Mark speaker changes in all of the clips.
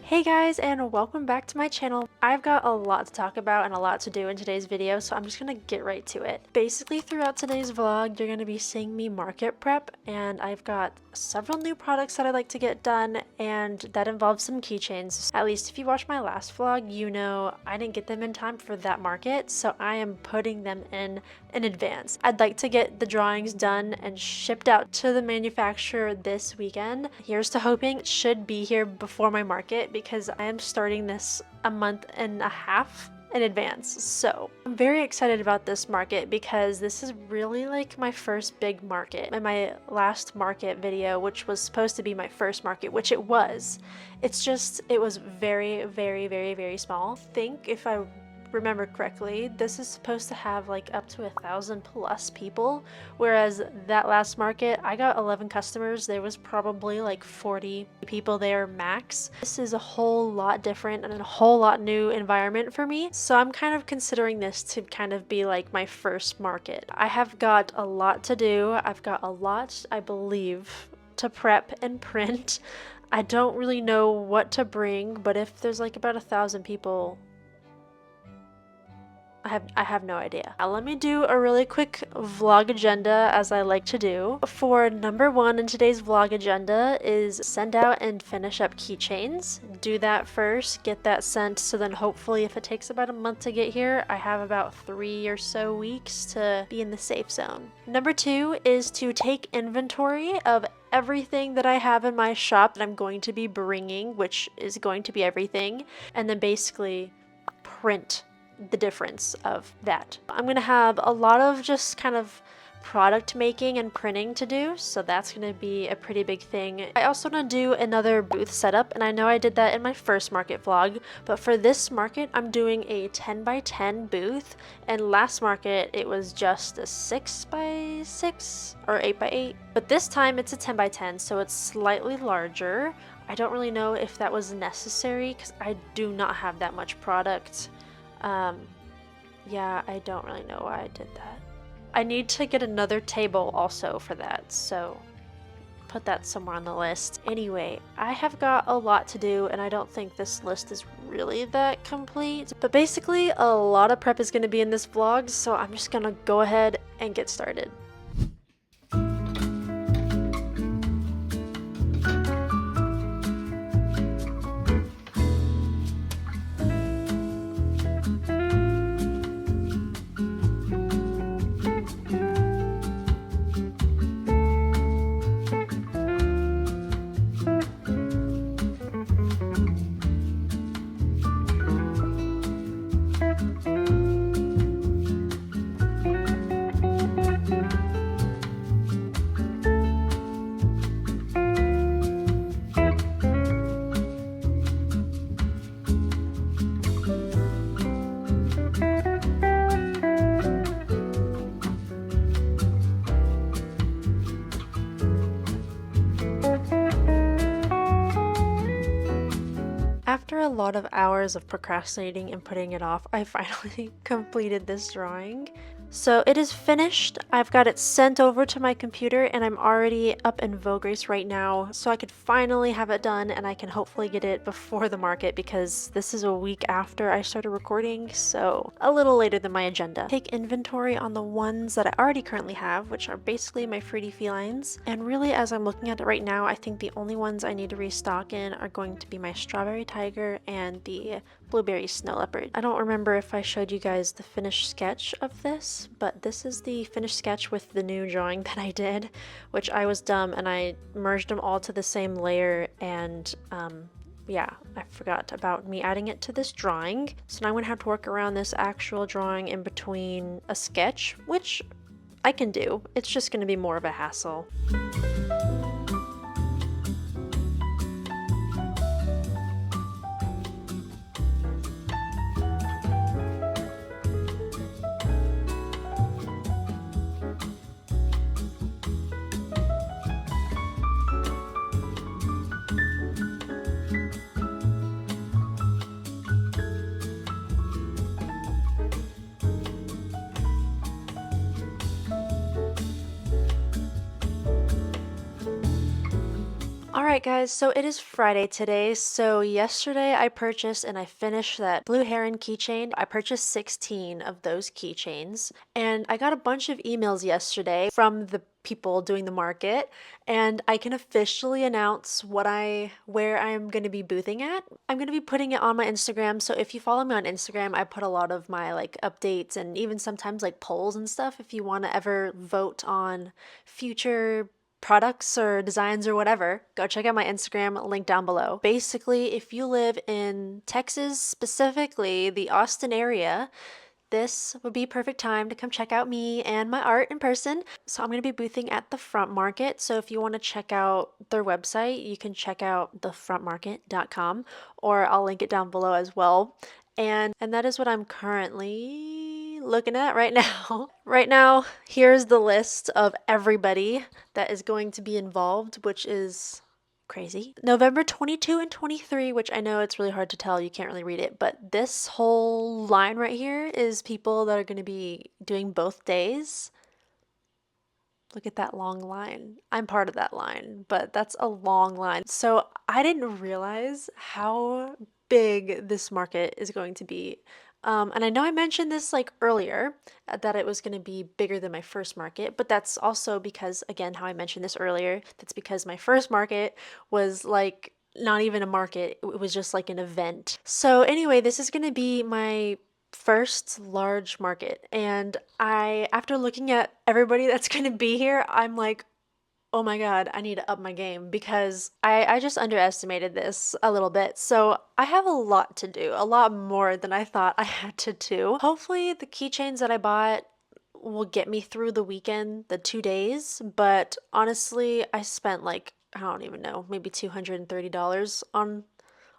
Speaker 1: Hey guys, and welcome back to my channel. I've got a lot to talk about and a lot to do in today's video, so I'm just gonna get right to it. Basically, throughout today's vlog, you're gonna be seeing me market prep, and I've got several new products that I'd like to get done, and that involves some keychains. At least if you watched my last vlog, you know I didn't get them in time for that market, so I am putting them in advance. I'd like to get the drawings done and shipped out to the manufacturer this weekend. Here's to hoping it should be here before my market, because I am starting this a month and a half in advance. So I'm very excited about this market because this is really like my first big market. In my last market video, which was supposed to be my first market, which it was, it was very small. I think if I remember correctly, this is supposed to have like up to 1,000+ people, whereas that last market I got 11 customers. There was probably like 40 people there max. This is a whole lot different and a whole lot new environment for me, so I'm kind of considering this to kind of be like my first market. I have got a lot to do. I've got a lot, I believe, to prep and print. I don't really know what to bring, but if there's like about 1,000 people, I have no idea. Now, let me do a really quick vlog agenda, as I like to do. For number one in today's vlog agenda is send out and finish up keychains. Do that first, get that sent, so then hopefully if it takes about a month to get here, I have about 3 or so weeks to be in the safe zone. Number two is to take inventory of everything that I have in my shop that I'm going to be bringing, which is going to be everything, and then basically print the difference of that. I'm going to have a lot of just kind of product making and printing to do, so that's going to be a pretty big thing. I also want to do another booth setup, and I know I did that in my first market vlog, but for this market I'm doing a 10x10 booth, and last market it was just a 6x6 or 8x8, but this time it's a 10x10, so it's slightly larger. I don't really know if that was necessary because I do not have that much product. Yeah, I don't really know why I did that. I need to get another table also for that, so put that somewhere on the list. Anyway, I have got a lot to do, and I don't think this list is really that complete, but basically a lot of prep is going to be in this vlog, so I'm just gonna go ahead and get started. After a lot of hours of procrastinating and putting it off, I finally completed this drawing. So it is finished. I've got it sent over to my computer, and I'm already up in Vograce right now, so I could finally have it done, and I can hopefully get it before the market, because this is a week after I started recording, so a little later than my agenda. Take inventory on the ones that I already currently have, which are basically my fruity felines, and really as I'm looking at it right now, I think the only ones I need to restock in are going to be my strawberry tiger and the blueberry snow leopard. I don't remember if I showed you guys the finished sketch of this, but this is the finished sketch with the new drawing that I did, which I was dumb and I merged them all to the same layer, and yeah, I forgot about me adding it to this drawing. So now I'm gonna have to work around this actual drawing in between a sketch, which I can do. It's just gonna be more of a hassle. Alright guys, so it is Friday today. So yesterday I purchased and I finished that blue heron keychain. I purchased 16 of those keychains and I got a bunch of emails yesterday from the people doing the market, and I can officially announce where I'm going to be boothing at. I'm going to be putting it on my Instagram. So if you follow me on Instagram, I put a lot of my like updates and even sometimes like polls and stuff if you want to ever vote on future products or designs or whatever. Go check out my Instagram, link down below. Basically, if you live in Texas, specifically the Austin area, this would be perfect time to come check out me and my art in person. So I'm going to be boothing at the Front Market. So if you want to check out their website, you can check out thefrontmarket.com, or I'll link it down below as well. And that is what I'm currently looking at right now. Right now, here's the list of everybody that is going to be involved, which is crazy. November 22 and 23, which I know it's really hard to tell, you can't really read it, but this whole line right here is people that are going to be doing both days. Look at that long line. I'm part of that line, but that's a long line. So I didn't realize how big this market is going to be. And I know I mentioned this like earlier, that it was going to be bigger than my first market, but that's also because, again, how I mentioned this earlier, that's because my first market was like not even a market, it was just like an event. So anyway, this is going to be my first large market, and after looking at everybody that's going to be here, I'm like, oh my god, I need to up my game because I just underestimated this a little bit. So I have a lot to do, a lot more than I thought I had to do. Hopefully the keychains that I bought will get me through the weekend, the 2 days, but honestly, I spent like, I don't even know, maybe $230 on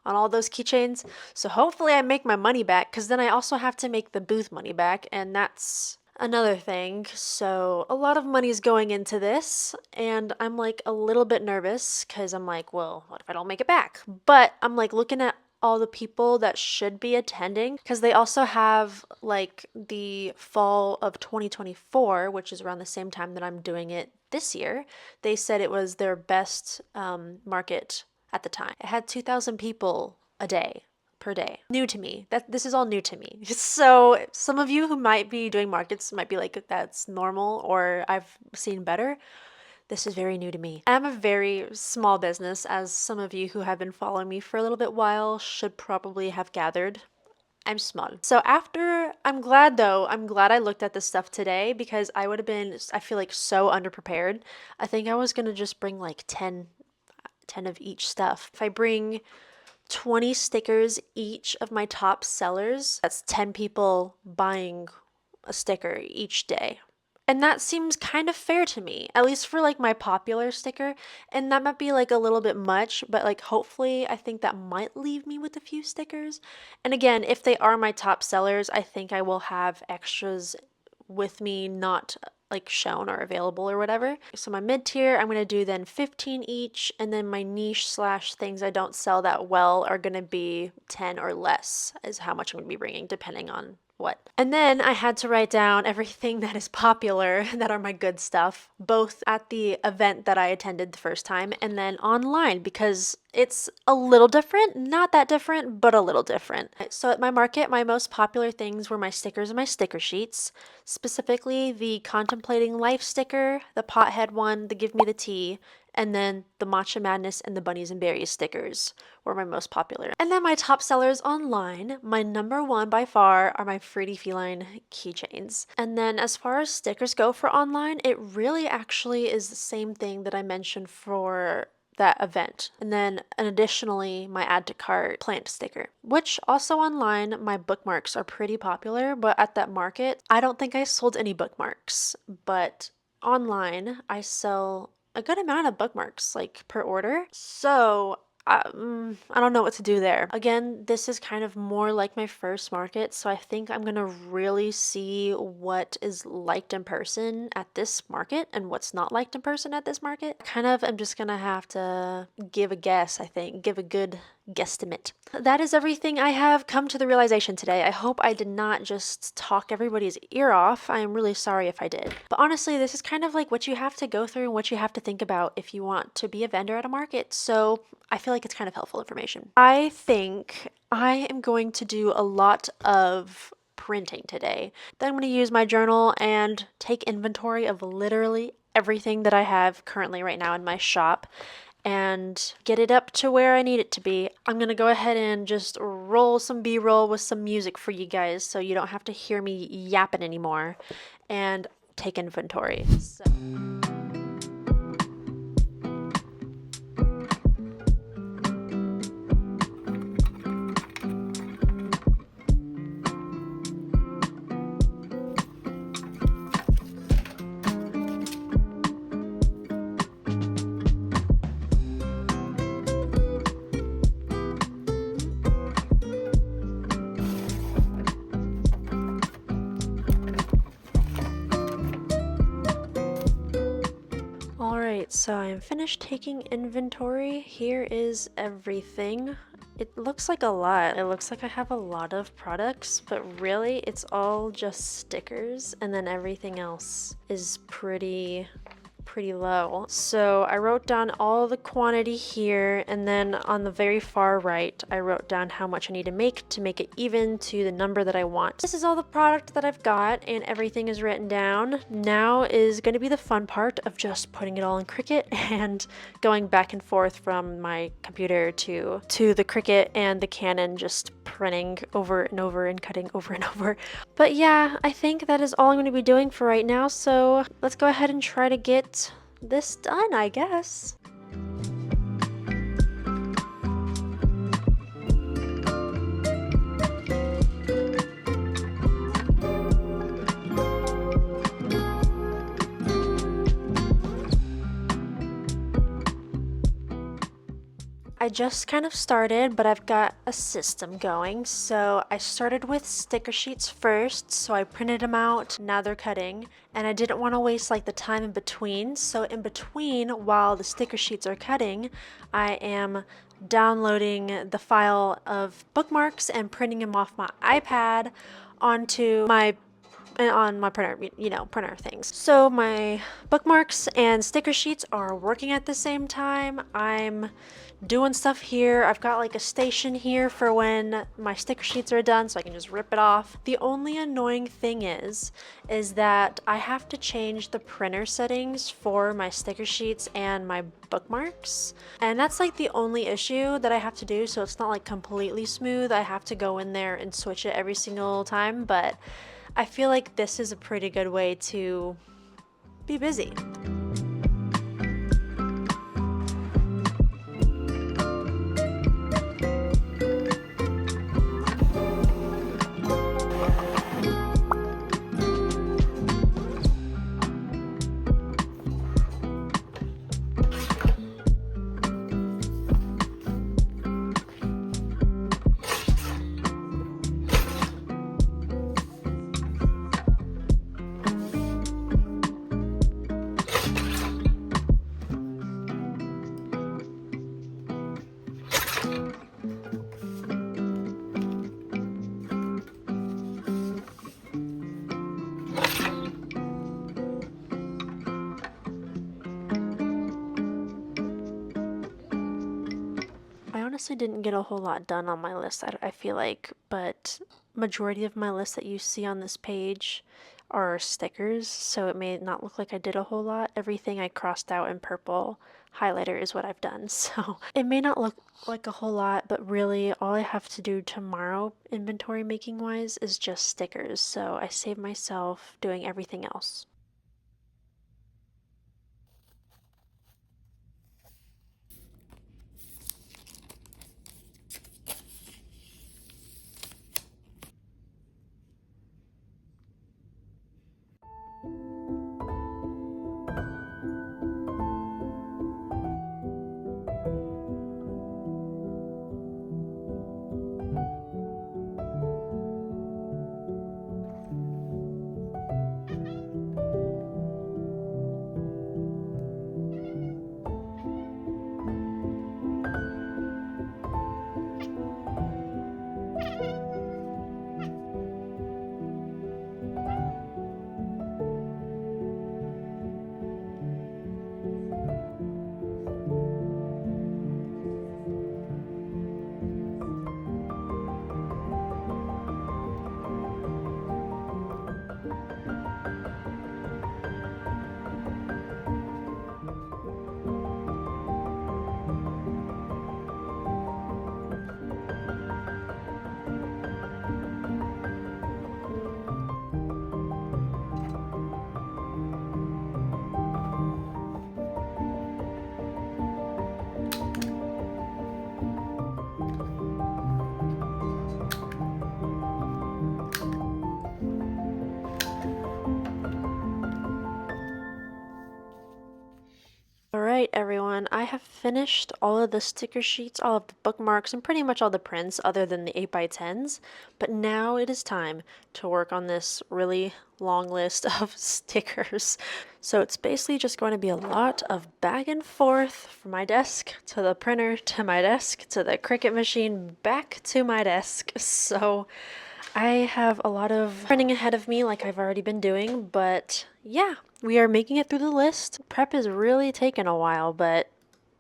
Speaker 1: all those keychains. So hopefully I make my money back, because then I also have to make the booth money back, and that's another thing. So a lot of money is going into this, and I'm like a little bit nervous because I'm like, well, what if I don't make it back? But I'm like looking at all the people that should be attending, because they also have like the fall of 2024, which is around the same time that I'm doing it this year. They said it was their best market at the time. It had 2,000 people a day per day. New to me. This is all new to me. So some of you who might be doing markets might be like, that's normal, or I've seen better. This is very new to me. I'm a very small business, as some of you who have been following me for a little bit while should probably have gathered. I'm small. So I'm glad I looked at this stuff today, because I would have been, I feel like, so underprepared. I think I was gonna just bring like 10 of each stuff. If I bring 20 stickers each of my top sellers, that's 10 people buying a sticker each day. And that seems kind of fair to me, at least for like my popular sticker. And that might be like a little bit much, but like hopefully I think that might leave me with a few stickers. And again, if they are my top sellers, I think I will have extras with me, not like shown or available or whatever. So my mid tier, I'm gonna do then 15 each, and then my niche slash things I don't sell that well are gonna be 10 or less, is how much I'm gonna be bringing, depending on what. And then I had to write down everything that is popular, that are my good stuff, both at the event that I attended the first time and then online, because it's a little different, not that different, but a little different. So at my market, my most popular things were my stickers and my sticker sheets, specifically the Contemplating Life sticker, the Pothead one, the Give Me the Tea, and then the Matcha Madness and the Bunnies and Berries stickers were my most popular. And then my top sellers online, my number one by far, are my Fruity Feline keychains. And then as far as stickers go for online, it really actually is the same thing that I mentioned for that event. And then additionally, my add to cart plant sticker, which also online, my bookmarks are pretty popular, but at that market, I don't think I sold any bookmarks. But online, I sell a good amount of bookmarks, like per order. So I don't know what to do there. Again, this is kind of more like my first market, so I think I'm gonna really see what is liked in person at this market and what's not liked in person at this market. I'm just gonna have to give a guess, I think, give a good guesstimate. That is everything I have come to the realization today. I hope I did not just talk everybody's ear off. I am really sorry if I did. But honestly, this is kind of like what you have to go through and what you have to think about if you want to be a vendor at a market. So I feel like it's kind of helpful information. I think I am going to do a lot of printing today. Then I'm going to use my journal and take inventory of literally everything that I have currently right now in my shop and get it up to where I need it to be. I'm gonna go ahead and just roll some B-roll with some music for you guys so you don't have to hear me yapping anymore and take inventory. So. Alright, so I am finished taking inventory. Here is everything. It looks like a lot. It looks like I have a lot of products, but really it's all just stickers, and then everything else is pretty low. So I wrote down all the quantity here, and then on the very far right I wrote down how much I need to make it even to the number that I want. This is all the product that I've got, and everything is written down. Now is going to be the fun part of just putting it all in Cricut and going back and forth from my computer to the Cricut and the Canon, just printing over and over and cutting over and over. But yeah, I think that is all I'm going to be doing for right now, so let's go ahead and try to get this done, I guess. I just kind of started, but I've got a system going. So I started with sticker sheets first, so I printed them out. Now they're cutting, and I didn't want to waste like the time in between. So in between, while the sticker sheets are cutting, I am downloading the file of bookmarks and printing them off my iPad onto my printer, printer things. So my bookmarks and sticker sheets are working at the same time. I'm doing stuff here. I've got like a station here for when my sticker sheets are done so I can just rip it off. The only annoying thing is that I have to change the printer settings for my sticker sheets and my bookmarks. And that's like the only issue that I have to do, so it's not like completely smooth. I have to go in there and switch it every single time, but I feel like this is a pretty good way to be busy. Honestly didn't get a whole lot done on my list, I feel like, but majority of my list that you see on this page are stickers, so it may not look like I did a whole lot. Everything I crossed out in purple highlighter is what I've done, so it may not look like a whole lot, but really all I have to do tomorrow inventory making wise is just stickers, so I save myself doing everything else. Alright everyone, I have finished all of the sticker sheets, all of the bookmarks, and pretty much all the prints other than the 8x10s, but now it is time to work on this really long list of stickers. So it's basically just going to be a lot of back and forth from my desk to the printer to my desk to the Cricut machine back to my desk. So I have a lot of printing ahead of me like I've already been doing, but yeah, we are making it through the list. Prep is really taking a while, but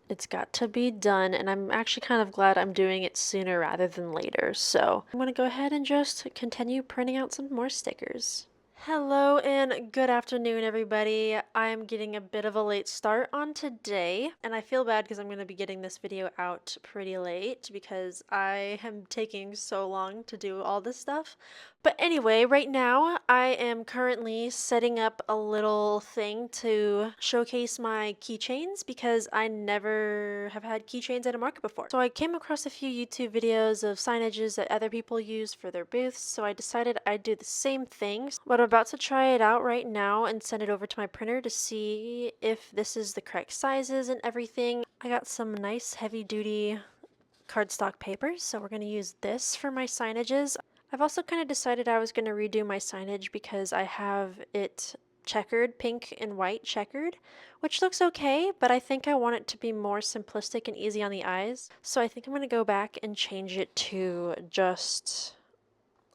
Speaker 1: it's got to be done, and I'm actually kind of glad I'm doing it sooner rather than later. So I'm going to go ahead and just continue printing out some more stickers. Hello and good afternoon, everybody. I'm getting a bit of a late start on today, and I feel bad because I'm going to be getting this video out pretty late because I am taking so long to do all this stuff. But anyway, right now I am currently setting up a little thing to showcase my keychains because I never have had keychains at a market before. So I came across a few YouTube videos of signages that other people use for their booths, so I decided I'd do the same thing. But I'm about to try it out right now and send it over to my printer to see if this is the correct sizes and everything. I got some nice heavy duty cardstock paper, so we're going to use this for my signages. I've also kind of decided I was going to redo my signage because I have it checkered, pink and white checkered, which looks okay, but I think I want it to be more simplistic and easy on the eyes. So I think I'm going to go back and change it to just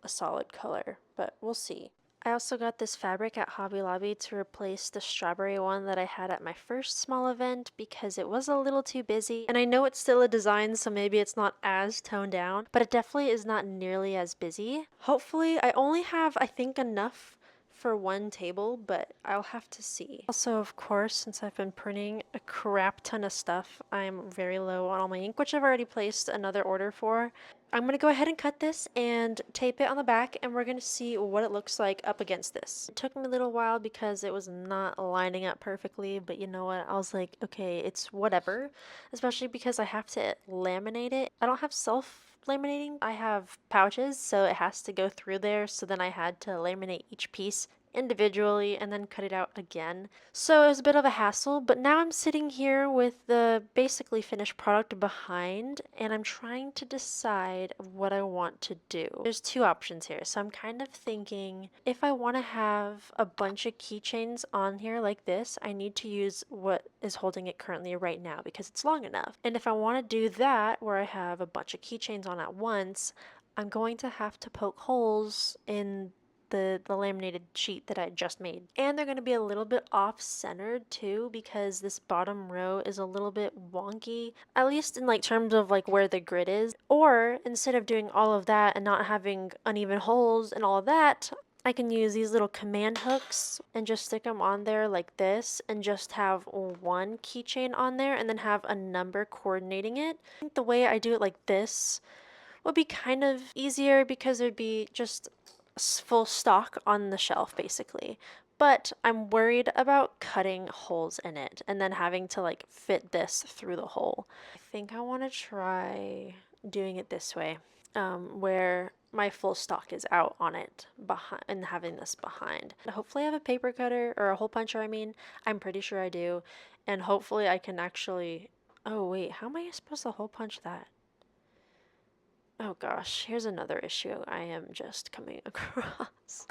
Speaker 1: a solid color, but we'll see. I also got this fabric at Hobby Lobby to replace the strawberry one that I had at my first small event because it was a little too busy. And I know it's still a design, so maybe it's not as toned down, but it definitely is not nearly as busy. Hopefully, I only have, I think, enough for one table, but I'll have to see. Also, of course, since I've been printing a crap ton of stuff, I'm very low on all my ink, which I've already placed another order for. I'm going to go ahead and cut this and tape it on the back, and we're going to see what it looks like up against this. It took me a little while because it was not lining up perfectly, but you know what? I was like, okay, it's whatever, especially because I have to laminate it. I don't have self-laminating. I have pouches, so it has to go through there, so then I had to laminate each piece individually and then cut it out again. So it was a bit of a hassle, but now I'm sitting here with the basically finished product behind, and I'm trying to decide what I want to do. There's two options here, so I'm kind of thinking if I want to have a bunch of keychains on here like this, I need to use what is holding it currently right now because it's long enough. And if I want to do that where I have a bunch of keychains on at once, I'm going to have to poke holes in the laminated sheet that I just made. And they're going to be a little bit off-centered too because this bottom row is a little bit wonky, at least in like terms of like where the grid is. Or instead of doing all of that and not having uneven holes and all of that, I can use these little command hooks and just stick them on there like this and just have one keychain on there and then have a number coordinating it. I think the way I do it like this would be kind of easier because there'd be just full stock on the shelf basically, but I'm worried about cutting holes in it and then having to like fit this through the hole. I think I want to try doing it this way, where my full stock is out on it behind and having this behind. Hopefully I have a paper cutter or a hole puncher. I mean, I'm pretty sure I do, and hopefully I can actually, oh wait, how am I supposed to hole punch that? Oh gosh, here's another issue I am just coming across.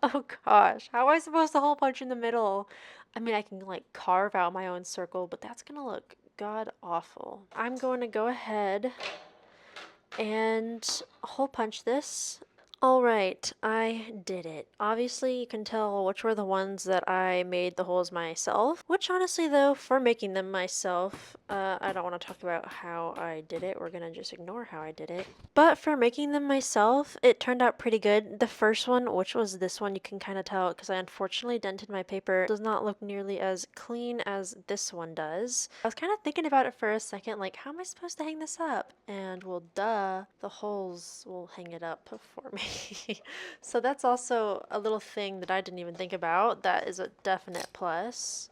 Speaker 1: Oh gosh, how am I supposed to hole punch in the middle? I mean, I can like carve out my own circle, but that's gonna look god awful. I'm going to go ahead and hole punch this. Alright, I did it. Obviously, you can tell which were the ones that I made the holes myself. Which, honestly, though, for making them myself, I don't want to talk about how I did it. We're gonna just ignore how I did it. But for making them myself, it turned out pretty good. The first one, which was this one, you can kind of tell because I unfortunately dented my paper, does not look nearly as clean as this one does. I was kind of thinking about it for a second, like, how am I supposed to hang this up? And, well, duh, the holes will hang it up for me. So that's also a little thing that I didn't even think about. That is a definite plus.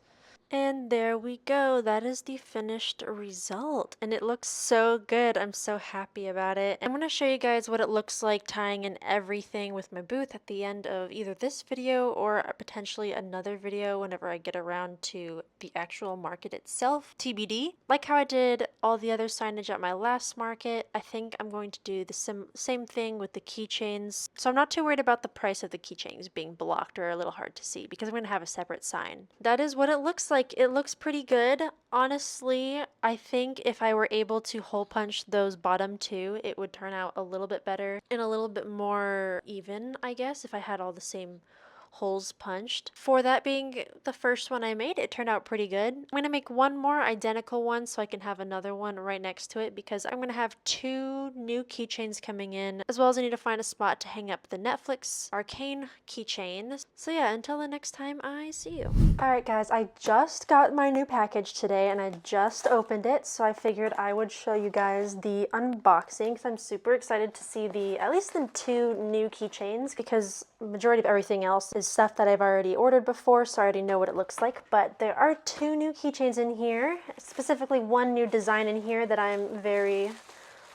Speaker 1: And there we go. That is the finished result. And it looks so good. I'm so happy about it. I'm going to show you guys what it looks like tying in everything with my booth at the end of either this video or potentially another video whenever I get around to the actual market itself. TBD. Like how I did all the other signage at my last market, I think I'm going to do the same thing with the keychains. So I'm not too worried about the price of the keychains being blocked or a little hard to see because I'm going to have a separate sign. That is what it looks like. It looks pretty good. Honestly, I think if I were able to hole punch those bottom two, it would turn out a little bit better and a little bit more even, I guess, if I had all the same holes punched. For that being the first one I made, it turned out pretty good. I'm going to make one more identical one so I can have another one right next to it because I'm going to have 2 new keychains coming in, as well as I need to find a spot to hang up the Netflix Arcane keychain. So yeah, until the next time I see you. Alright guys, I just got my new package today and I just opened it, so I figured I would show you guys the unboxing because I'm super excited to see at least the 2 new keychains, because the majority of everything else is stuff that I've already ordered before, so I already know what it looks like. But there are 2 new keychains in here, specifically one new design in here that I'm very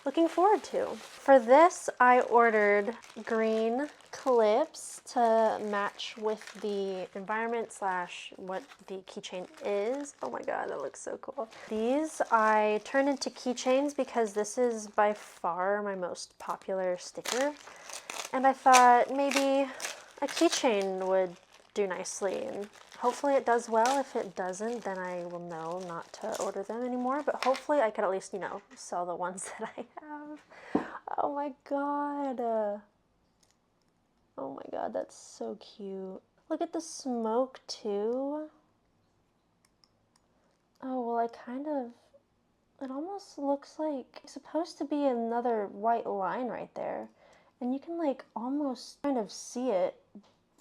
Speaker 1: looking forward to. For this, I ordered green clips to match with the environment slash what the keychain is. Oh my god, that looks so cool. These I turned into keychains because this is by far my most popular sticker. And I thought maybe a keychain would do nicely, and hopefully it does well. If it doesn't, then I will know not to order them anymore, but hopefully I could at least, you know, sell the ones that I have. Oh my god. Oh my god, that's so cute. Look at the smoke too. Oh, well, it almost looks like it's supposed to be another white line right there. And you can like almost kind of see it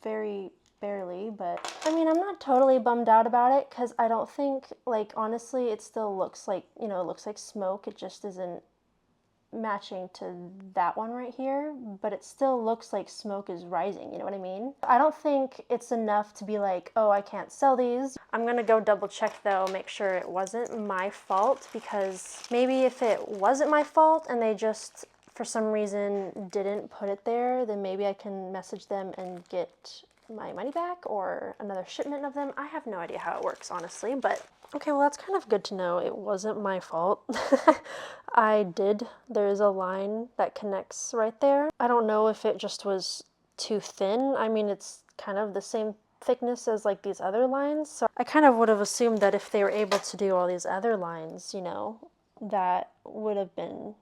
Speaker 1: very barely, but I mean, I'm not totally bummed out about it because I don't think, like, honestly, it still looks like, you know, it looks like smoke. It just isn't matching to that one right here, but it still looks like smoke is rising, you know what I mean? I don't think it's enough to be like, oh, I can't sell these. I'm gonna go double check though, make sure it wasn't my fault, because maybe if it wasn't my fault and they just for some reason didn't put it there, then maybe I can message them and get my money back or another shipment of them. I have no idea how it works, honestly, but okay, well, that's kind of good to know. It wasn't my fault. There is a line that connects right there. I don't know if it just was too thin. I mean, it's kind of the same thickness as like these other lines. So I kind of would have assumed that if they were able to do all these other lines, you know, that would have been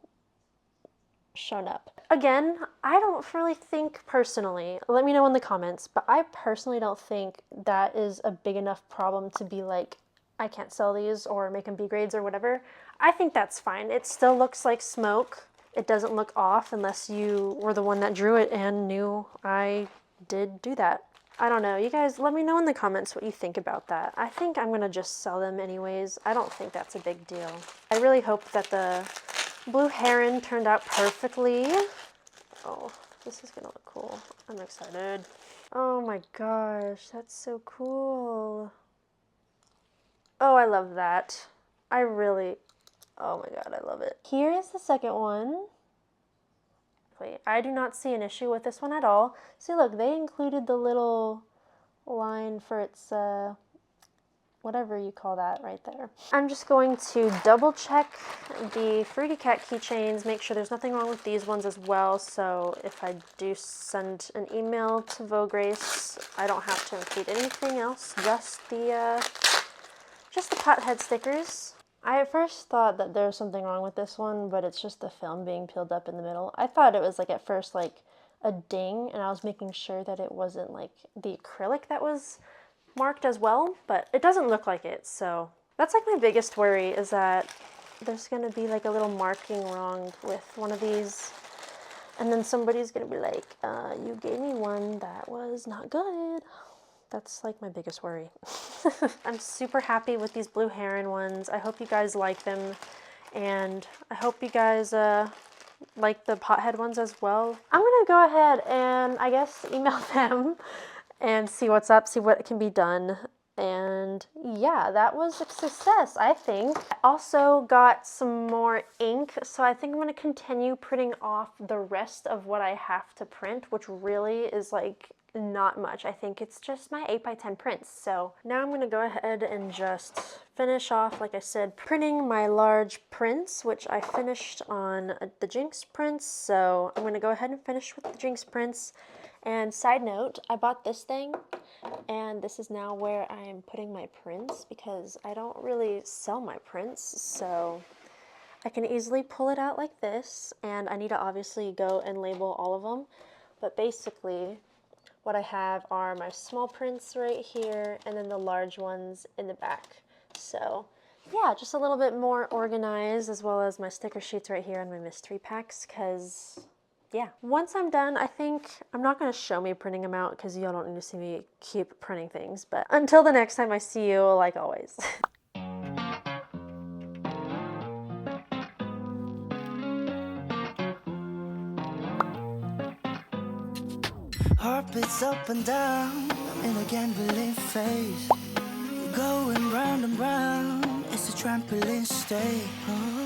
Speaker 1: shown up. Again, I don't really think personally, let me know in the comments, but I personally don't think that is a big enough problem to be like, I can't sell these or make them B grades or whatever. I think that's fine. It still looks like smoke. It doesn't look off unless you were the one that drew it and knew I did do that. I don't know. You guys, let me know in the comments what you think about that. I think I'm gonna just sell them anyways. I don't think that's a big deal. I really hope that the blue heron turned out perfectly. Oh, this is gonna look cool. I'm excited. Oh my gosh, that's so cool. Oh, I love that. Oh my god, I love it. Here is the second one. I do not see an issue with this one at all. See, look, they included the little line for its, whatever you call that right there. I'm just going to double check the Fruity Cat keychains, make sure there's nothing wrong with these ones as well, so if I do send an email to Vogue Grace, I don't have to include anything else, just the pothead stickers. I at first thought that there was something wrong with this one, but it's just the film being peeled up in the middle. I thought it was like at first like a ding, and I was making sure that it wasn't like the acrylic that was marked as well, but it doesn't look like it, so that's like my biggest worry, is that there's gonna be like a little marking wrong with one of these, and then somebody's gonna be like, you gave me one that was not good. That's like my biggest worry. I'm super happy with these blue heron ones. I hope you guys like them, and I hope you guys like the pothead ones as well. I'm gonna go ahead and I guess email them and see what's up, see what can be done, and And yeah, that was a success, I think. I also got some more ink, so I think I'm going to continue printing off the rest of what I have to print, which really is like not much. I think it's just my 8x10 prints. So now I'm going to go ahead and just finish off, like I said, printing my large prints, which I finished on the Jinx prints. So I'm going to go ahead and finish with the Jinx prints. And side note, I bought this thing, and this is now where I am putting my prints because I don't really sell my prints, so I can easily pull it out like this, and I need to obviously go and label all of them. But basically, what I have are my small prints right here, and then the large ones in the back. So yeah, just a little bit more organized, as well as my sticker sheets right here and my mystery packs, because yeah. Once I'm done, I think I'm not going to show me printing them out because y'all don't need to see me keep printing things. But until the next time I see you, like always.
Speaker 2: Heart beats up and down, I'm in a gambling phase. Going round and round, it's a trampoline stay. Oh.